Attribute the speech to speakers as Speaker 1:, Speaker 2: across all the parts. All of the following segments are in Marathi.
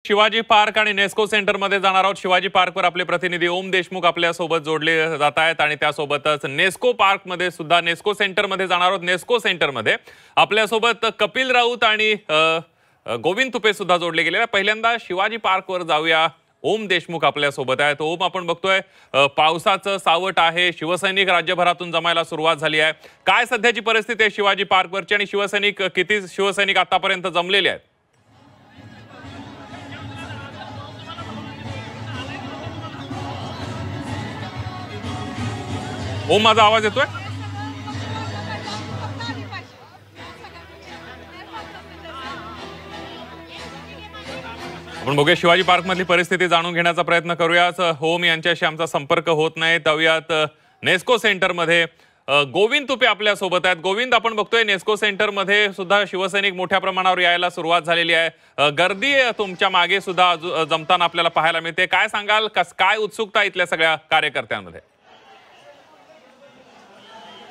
Speaker 1: शिवाजी पार्क आणि नेस्को सेंटरमध्ये जाणार आहोत। शिवाजी पार्कवर आपले प्रतिनिधी ओम देशमुख आपल्या सोबत जोडले जात आहेत आणि त्यासोबतच नेस्को पार्कमध्ये सुद्धा नेस्को सेंटरमध्ये जाणार आहोत। नेस्को सेंटरमध्ये आपल्या सोबत कपिल राऊत आणि गोविंद तुपे सुद्धा जोडले गेले। पहिल्यांदा शिवाजी पार्कवर जाऊया। ओम देशमुख आपल्या सोबत आहेत। ओम, आपण बघतोय पावसाचं सावट आहे, शिवसैनिक राज्यभरातून जमायला सुरुवात झाली आहे। काय सध्याची परिस्थिती आहे शिवाजी पार्कवरची आणि किती शिवसैनिक आतापर्यंत जमलेले आहेत? ओम, माझा आवाज येतोय? आपण बघूया शिवाजी पार्क मधली परिस्थिती जाणून घेण्याचा प्रयत्न करूयात। ओम यांच्याशी आमचा संपर्क होत नाही। जाऊयात नेस्को सेंटर मध्ये। गोविंद तुपे आपल्या सोबत आहेत। गोविंद, आपण बघतोय नेस्को सेंटर मध्ये सुद्धा शिवसैनिक मोठ्या प्रमाणावर यायला सुरुवात झालेली आहे। गर्दी तुमच्या मागे सुद्धा जमताना आपल्याला पाहायला मिळते। काय सांगाल, काय उत्सुकता इथल्या सगळ्या कार्यकर्त्यांमध्ये?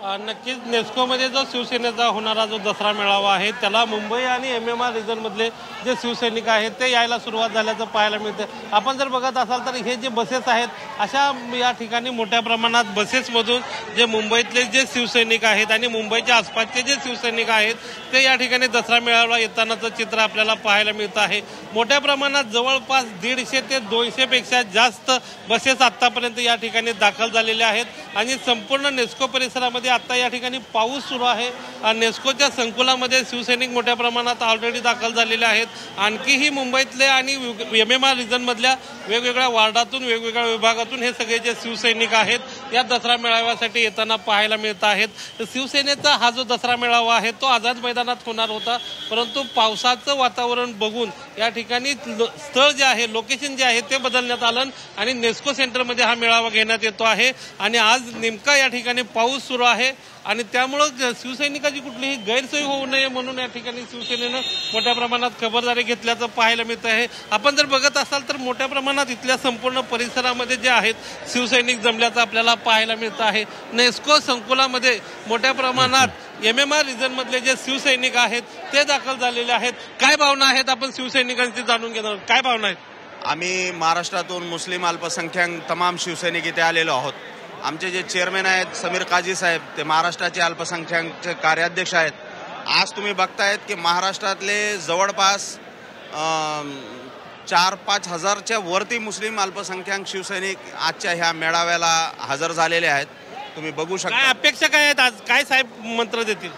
Speaker 2: नक्कीच नेस्कोमध्ये जो शिवसेनेचा होणारा जो दसरा मेळावा आहे त्याला मुंबई आणि MMR रिजनमधले जे शिवसैनिक आहेत ते यायला सुरुवात झाल्याचं पाहायला मिळतं। आपण जर बघत असाल तर हे जे बसेस आहेत अशा या ठिकाणी मोठ्या प्रमाणात बसेसमधून जे मुंबईतले जे शिवसैनिक आहेत आणि मुंबईच्या आसपासचे जे शिवसैनिक आहेत ते या ठिकाणी दसरा मेळावा येतानाचं चित्र आपल्याला पाहायला मिळतं आहे। मोठ्या प्रमाणात जवळपास 150 ते 200 पेक्षा जास्त बसेस आतापर्यंत या ठिकाणी दाखल झालेल्या आहेत आणि संपूर्ण नेस्को परिसरामध्ये आता या ठिकाणी पाऊस सुरू आहे। नेस्कोच्या संकुलामध्ये शिवसैनिक मोठ्या प्रमाणात ऑलरेडी दाखल झालेले आहेत। आणखीही मुंबईतले आणि MMR रिजन मधल्या वेगवेगळ्या वार्डातून वेगवेगळ्या विभागातून हे सगळे जे शिवसैनिक आहेत या दसरा मेळाव्यासाठी येताना पाहायला मिळत आहेत। शिवसेनेचा हा जो दसरा मेळावा आहे तो आझाद मैदानात होणार होता, परंतु पावसाचं वातावरण बघून या ठिकाणी स्थळ जे आहे, लोकेशन जे आहे ते बदलण्यात आलं आणि नेस्को सेंटरमध्ये हा मेळावा घेण्यात येतो आहे। आणि आज नेमका या ठिकाणी पाऊस सुरू आहे आणि त्यामुळं शिवसैनिकाची कुठलीही गैरसोय होऊ नये म्हणून या ठिकाणी शिवसेनेनं मोठ्या प्रमाणात खबरदारी घेतल्याचं पाहायला मिळत आहे। आपण जर बघत असाल तर मोठ्या प्रमाणात इथल्या संपूर्ण परिसरामध्ये जे आहेत शिवसैनिक जमल्याचं आपल्याला पाहायला मिळत आहे। नेस्को संकुलामध्ये मोठ्या प्रमाणात MMR रिजन मधले जे शिवसैनिक आहेत ते दाखल झालेले आहेत। काय भावना आहेत आपण शिवसैनिकांची जाणून घेणार, काय भावना आहेत?
Speaker 3: आम्ही महाराष्ट्रातून मुस्लिम अल्पसंख्याक तमाम शिवसैनिक इथे आलेलो आहोत। आमचे जे चेअरमॅन आहेत समीर काझी साहेब, ते महाराष्ट्राचे अल्पसंख्याकचे कार्याध्यक्ष आहेत। आज तुम्ही बघतायत की महाराष्ट्रातले जवळपास 4-5 हजारच्या वरती मुस्लिम अल्पसंख्याक शिवसैनिक आजच्या ह्या मेळाव्याला हजर झालेले आहेत। तुम्ही बघू शकता।
Speaker 2: काय अपेक्षा काय आहेत आज, काय साहेब मंत्र देतील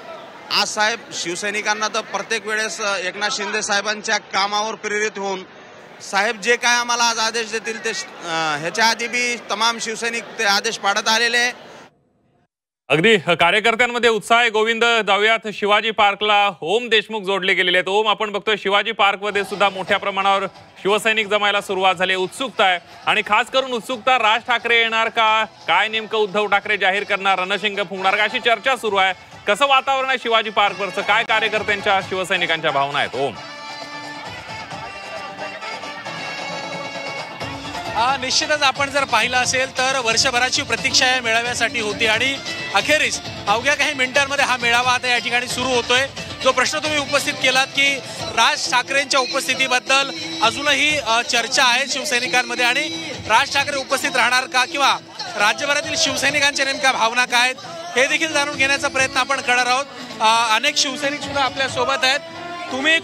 Speaker 3: आज? साहेब, शिवसैनिकांना तर प्रत्येक वेळेस एकनाथ शिंदे साहेबांच्या कामावर प्रेरित होऊन साहेब जे काय आम्हाला आज आदेश देतील ते ह्याच्या आधी बी तमाम शिवसैनिक ते आदेश पाळत आलेले।
Speaker 1: अगदी कार्यकर्त्यांमध्ये उत्साह आहे। गोविंद, जाऊयात शिवाजी पार्कला। ओम देशमुख जोडले गेलेले आहेत। ओम, आपण बघतोय शिवाजी पार्कमध्ये सुद्धा मोठ्या प्रमाणावर शिवसैनिक जमायला सुरुवात झाली। उत्सुकता आहे आणि खास करून उत्सुकता राज ठाकरे येणार का, काय नेमकं उद्धव ठाकरे जाहीर करणार, रणशिंग फुंकणार का, अशी चर्चा सुरू आहे। कसं वातावरण आहे शिवाजी पार्कवरचं, काय कार्यकर्त्यांच्या शिवसैनिकांच्या भावना आहेत? ओम,
Speaker 4: निश्चितच आपण जर पाहिलं असेल तर वर्षभराची प्रतीक्षा या मेळाव्यासाठी होती आणि अखेरीस अवघ्या काही मिनिटांमध्ये हा मेळावा आता या ठिकाणी सुरू होतोय। जो प्रश्न तुम्ही उपस्थित केलात की राज ठाकरेंच्या उपस्थितीबद्दल अजूनही चर्चा आहे शिवसैनिकांमध्ये आणि राज ठाकरे उपस्थित राहणार का किंवा राज्यभरातील शिवसैनिकांच्या नेमक्या भावना काय आहेत हे देखील जाणून घेण्याचा प्रयत्न आपण करणार आहोत। अनेक शिवसैनिक सुद्धा आपल्या सोबत आहेत। तुम्ही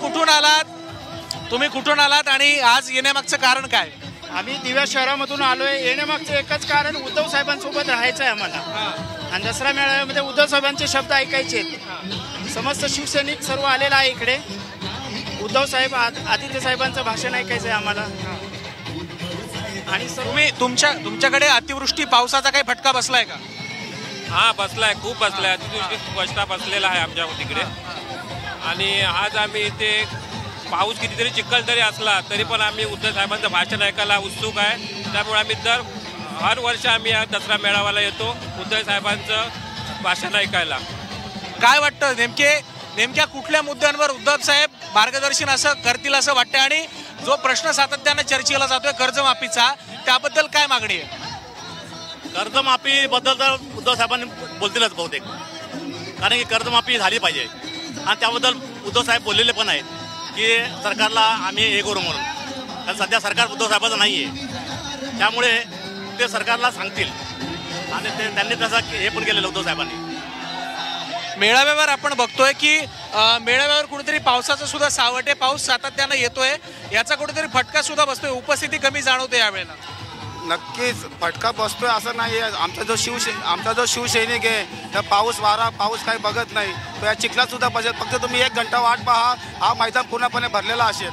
Speaker 4: कुठून आलात आणि आज येण्यामागचं कारण काय?
Speaker 5: आम्ही दिव्या शहरामधून आलोय। येण्यामागचं एकच कारण, उद्धव साहेबांसोबत राहायचं आहे आम्हाला आणि दसरा मेळाव्यामध्ये उद्धव साहेबांचे शब्द ऐकायचे आहेत। समस्त शिवसैनिक सर्व आलेला आहे इकडे। उद्धव साहेब, आदित्य साहेबांचं भाषण ऐकायचं आहे आम्हाला।
Speaker 4: आणि तुमच्याकडे अतिवृष्टी पावसाचा काही फटका बसलाय का?
Speaker 6: हा, बसलाय, खूप बसलाय। अतिवृष्टी फटका बसलेला आहे आमच्या तिकडे आणि आज आम्ही इथे पाऊस कितीतरी चिखल जरी असला तरी पण आम्ही उद्धव साहेबांचं भाषण ऐकायला उत्सुक आहे। त्यामुळे आम्ही हर वर्ष आम्ही या दसरा मेळाव्याला येतो उद्धव साहेबांचं भाषण ऐकायला।
Speaker 4: काय वाटतं नेमक्या कुठल्या मुद्द्यांवर उद्धव साहेब मार्गदर्शन असं करतील असं वाटतं आणि जो प्रश्न सातत्याने चर्चेला जातोय कर्जमाफीचा, त्याबद्दल काय मागणी आहे?
Speaker 7: कर्जमाफीबद्दल तर उद्धव साहेबांनी बोलतीलच बहुतेक, कारण की कर्जमाफी झाली पाहिजे आणि त्याबद्दल उद्धव साहेब बोललेले पण आहेत की सरकारला आम्ही हे करू म्हणून। कारण सध्या सरकार उद्धव साहेबांचं नाही आहे, त्यामुळे ते सरकारला सांगतील आणि त्यांनी तसं हे पण केलेलं उद्धव साहेबांनी.
Speaker 4: मेळाव्यावर आपण बघतोय की मेळाव्यावर कुठेतरी पावसाचं सुद्धा सावट आहे, पाऊस सातत्यानं येतोय, याचा कुठेतरी फटका सुद्धा बसतोय, उपस्थिती कमी जाणवते यावेळेला.
Speaker 8: नक्कीच फटका बसतोय असं नाही आहे. आमचा जो शिवसैनिक आहे तर पाऊस काही बघत नाही, तो या चिखलात सुद्धा बसत. फक्त तुम्ही 1 घंटा वाट पहा, हा मैदान पूर्णपणे भरलेला असेल.